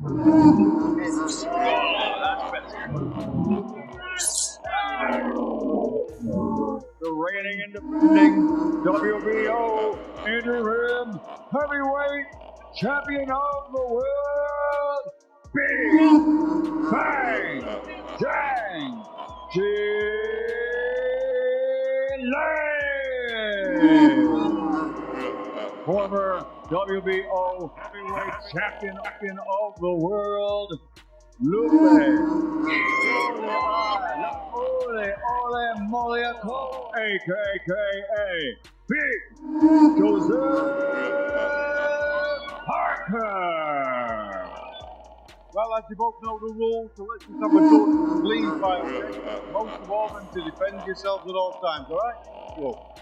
The reigning and defending WBO interim heavyweight champion of the world, Big Bang Zhang, Zhilei, former WBO heavyweight champion of the world, Lupe, Ole Moliaco, a.k.a. Big Joseph Parker. Well, as you both know the rules, so let's just have a good clean fight, okay? Most of all, and to defend yourselves at all times, alright? Go.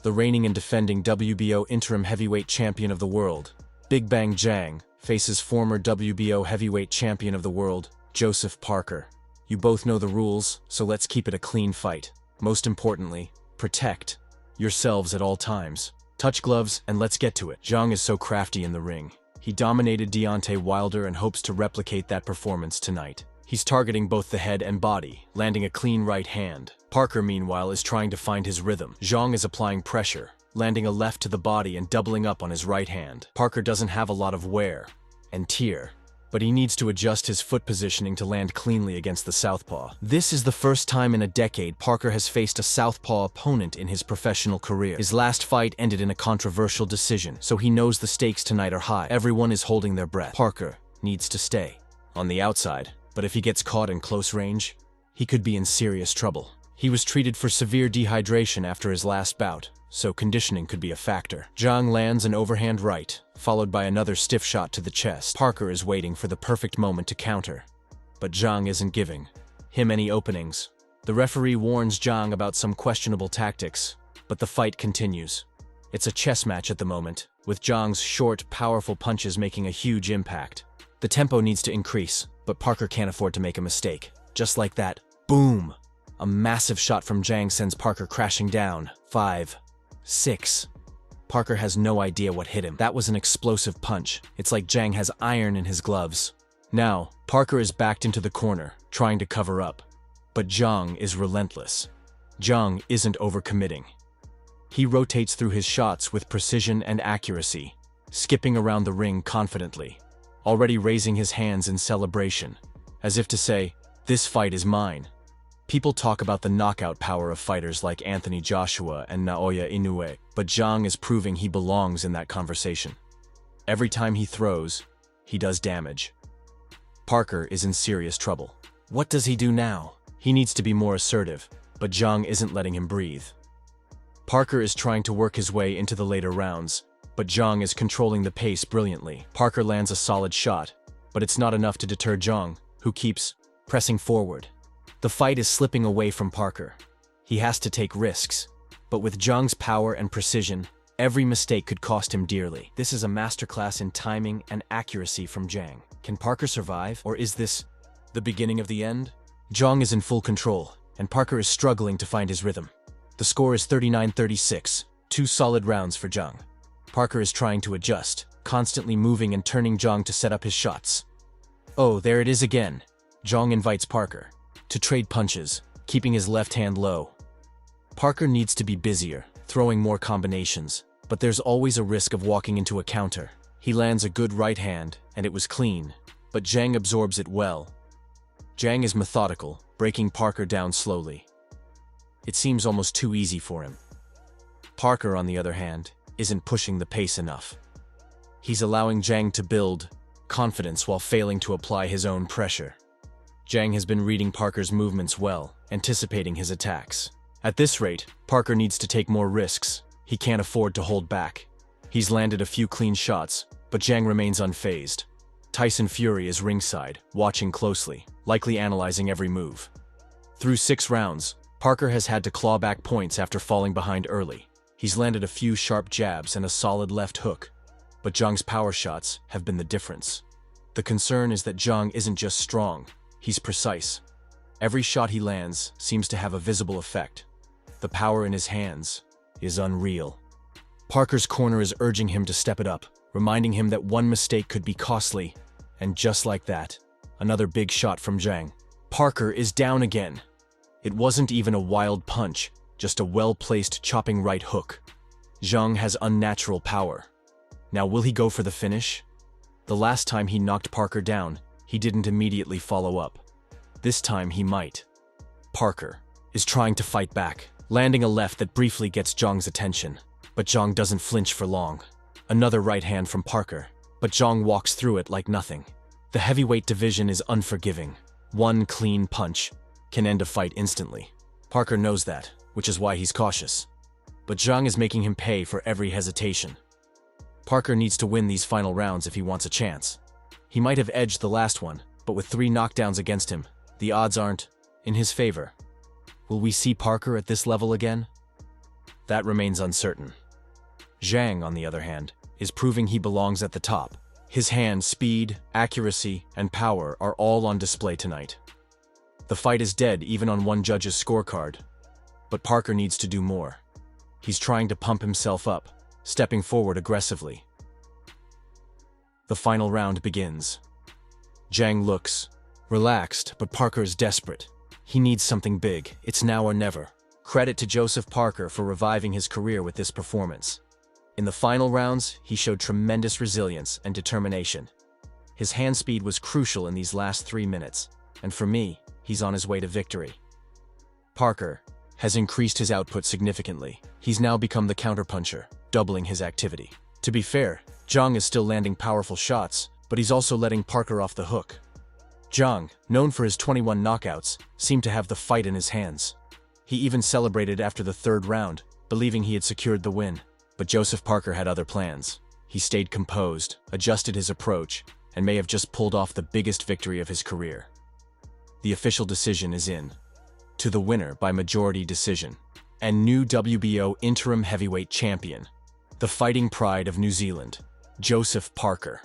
The reigning and defending WBO interim heavyweight champion of the world, Big Bang Zhang, faces former WBO heavyweight champion of the world, Joseph Parker. You both know the rules, so let's keep it a clean fight. Most importantly, protect yourselves at all times. Touch gloves and let's get to it. Zhang is so crafty in the ring. He dominated Deontay Wilder and hopes to replicate that performance tonight. He's targeting both the head and body, landing a clean right hand. Parker, meanwhile, is trying to find his rhythm. Zhang is applying pressure, landing a left to the body and doubling up on his right hand. Parker doesn't have a lot of wear and tear, but he needs to adjust his foot positioning to land cleanly against the southpaw. This is the first time in a decade Parker has faced a southpaw opponent in his professional career. His last fight ended in a controversial decision, so he knows the stakes tonight are high. Everyone is holding their breath. Parker needs to stay on the outside, but if he gets caught in close range, he could be in serious trouble. He was treated for severe dehydration after his last bout, so conditioning could be a factor. Zhang lands an overhand right, followed by another stiff shot to the chest. Parker is waiting for the perfect moment to counter, but Zhang isn't giving him any openings. The referee warns Zhang about some questionable tactics, but the fight continues. It's a chess match at the moment, with Zhang's short, powerful punches making a huge impact. The tempo needs to increase, but Parker can't afford to make a mistake. Just like that, boom! A massive shot from Zhang sends Parker crashing down. 5, 6. Parker has no idea what hit him. That was an explosive punch. It's like Zhang has iron in his gloves. Now, Parker is backed into the corner, trying to cover up. But Zhang is relentless. Zhang isn't overcommitting. He rotates through his shots with precision and accuracy, skipping around the ring confidently, already raising his hands in celebration, as if to say, "This fight is mine." People talk about the knockout power of fighters like Anthony Joshua and Naoya Inoue, but Zhang is proving he belongs in that conversation. Every time he throws, he does damage. Parker is in serious trouble. What does he do now? He needs to be more assertive, but Zhang isn't letting him breathe. Parker is trying to work his way into the later rounds, but Zhang is controlling the pace brilliantly. Parker lands a solid shot, but it's not enough to deter Zhang, who keeps pressing forward. The fight is slipping away from Parker. He has to take risks, but with Zhang's power and precision, every mistake could cost him dearly. This is a masterclass in timing and accuracy from Zhang. Can Parker survive, or is this the beginning of the end? Zhang is in full control, and Parker is struggling to find his rhythm. The score is 39-36, 2 solid rounds for Zhang. Parker is trying to adjust, constantly moving and turning Zhang to set up his shots. Oh, there it is again. Zhang invites Parker to trade punches, keeping his left hand low. Parker needs to be busier, throwing more combinations, but there's always a risk of walking into a counter. He lands a good right hand, and it was clean, but Zhang absorbs it well. Zhang is methodical, breaking Parker down slowly. It seems almost too easy for him. Parker, on the other hand, isn't pushing the pace enough. He's allowing Zhang to build confidence while failing to apply his own pressure. Zhang has been reading Parker's movements well, anticipating his attacks. At this rate, Parker needs to take more risks. He can't afford to hold back. He's landed a few clean shots, but Zhang remains unfazed. Tyson Fury is ringside, watching closely, likely analyzing every move. Through 6 rounds, Parker has had to claw back points after falling behind early. He's landed a few sharp jabs and a solid left hook, but Zhang's power shots have been the difference. The concern is that Zhang isn't just strong, he's precise. Every shot he lands seems to have a visible effect. The power in his hands is unreal. Parker's corner is urging him to step it up, reminding him that one mistake could be costly. And just like that, another big shot from Zhang. Parker is down again. It wasn't even a wild punch, just a well-placed chopping right hook. Zhang has unnatural power. Now will he go for the finish? The last time he knocked Parker down, he didn't immediately follow up. This time he might. Parker is trying to fight back, landing a left that briefly gets Zhang's attention. But Zhang doesn't flinch for long. Another right hand from Parker, but Zhang walks through it like nothing. The heavyweight division is unforgiving. One clean punch can end a fight instantly. Parker knows that, which is why he's cautious. But Zhang is making him pay for every hesitation. Parker needs to win these final rounds if he wants a chance. He might have edged the last one, but with 3 knockdowns against him, the odds aren't in his favor. Will we see Parker at this level again? That remains uncertain. Zhang, on the other hand, is proving he belongs at the top. His hand speed, accuracy, and power are all on display tonight. The fight is dead even on one judge's scorecard. But Parker needs to do more. He's trying to pump himself up, stepping forward aggressively. The final round begins. Zhang looks relaxed, but Parker is desperate. He needs something big. It's now or never. Credit to Joseph Parker for reviving his career with this performance. In the final rounds, he showed tremendous resilience and determination. His hand speed was crucial in these last 3 minutes, and for me, he's on his way to victory. Parker has increased his output significantly. He's now become the counterpuncher, doubling his activity. To be fair, Zhang is still landing powerful shots, but he's also letting Parker off the hook. Zhang, known for his 21 knockouts, seemed to have the fight in his hands. He even celebrated after the 3rd round, believing he had secured the win. But Joseph Parker had other plans. He stayed composed, adjusted his approach, and may have just pulled off the biggest victory of his career. The official decision is in. To the winner by majority decision. And new WBO interim heavyweight champion. The fighting pride of New Zealand, Joseph Parker.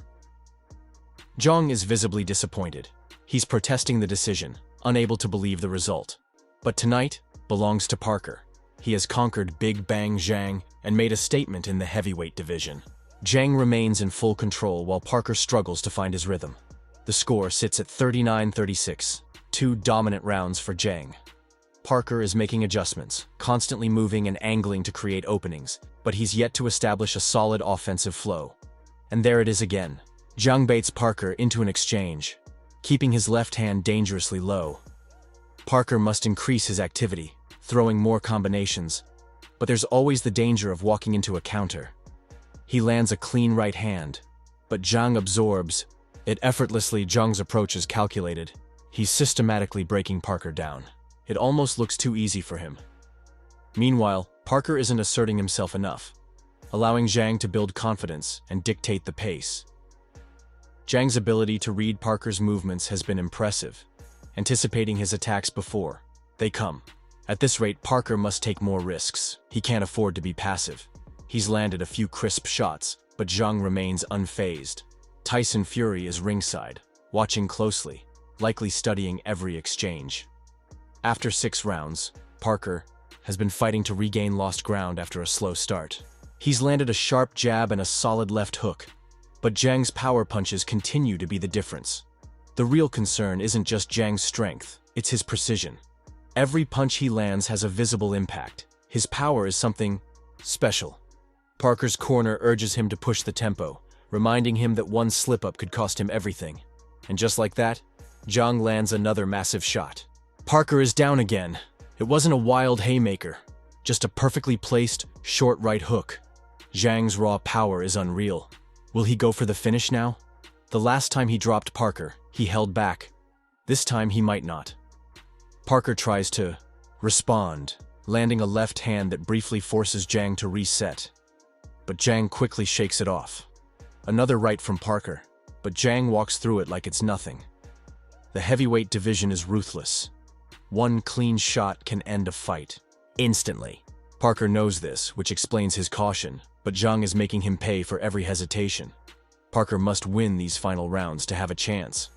Zhang is visibly disappointed. He's protesting the decision, unable to believe the result. But tonight belongs to Parker. He has conquered Big Bang Zhang and made a statement in the heavyweight division. Zhang remains in full control while Parker struggles to find his rhythm. The score sits at 39-36, 2 dominant rounds for Zhang. Parker is making adjustments, constantly moving and angling to create openings, but he's yet to establish a solid offensive flow. And there it is again. Zhang baits Parker into an exchange, keeping his left hand dangerously low. Parker must increase his activity, throwing more combinations, but there's always the danger of walking into a counter. He lands a clean right hand, but Zhang absorbs it effortlessly. Zhang's approach is calculated. He's systematically breaking Parker down. It almost looks too easy for him. Meanwhile, Parker isn't asserting himself enough, allowing Zhang to build confidence and dictate the pace. Zhang's ability to read Parker's movements has been impressive, anticipating his attacks before they come. At this rate, Parker must take more risks. He can't afford to be passive. He's landed a few crisp shots, but Zhang remains unfazed. Tyson Fury is ringside, watching closely, likely studying every exchange. After 6 rounds, Parker has been fighting to regain lost ground after a slow start. He's landed a sharp jab and a solid left hook, but Zhang's power punches continue to be the difference. The real concern isn't just Zhang's strength, it's his precision. Every punch he lands has a visible impact. His power is something special. Parker's corner urges him to push the tempo, reminding him that one slip-up could cost him everything. And just like that, Zhang lands another massive shot. Parker is down again. It wasn't a wild haymaker, just a perfectly placed, short right hook. Zhang's raw power is unreal. Will he go for the finish now? The last time he dropped Parker, he held back. This time he might not. Parker tries to respond, landing a left hand that briefly forces Zhang to reset. But Zhang quickly shakes it off. Another right from Parker, but Zhang walks through it like it's nothing. The heavyweight division is ruthless. One clean shot can end a fight instantly. Parker knows this, which explains his caution, but Zhang is making him pay for every hesitation. Parker must win these final rounds to have a chance.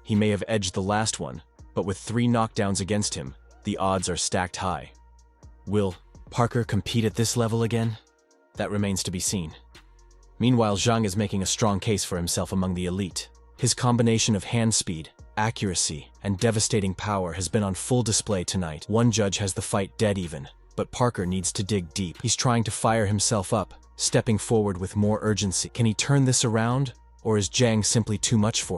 He may have edged the last one, but with 3 knockdowns against him, the odds are stacked high. Will Parker compete at this level again? That remains to be seen. Meanwhile, Zhang is making a strong case for himself among the elite. His combination of hand speed, accuracy, and devastating power has been on full display tonight. One judge has the fight dead even, but Parker needs to dig deep. He's trying to fire himself up, stepping forward with more urgency. Can he turn this around, or is Zhang simply too much for him?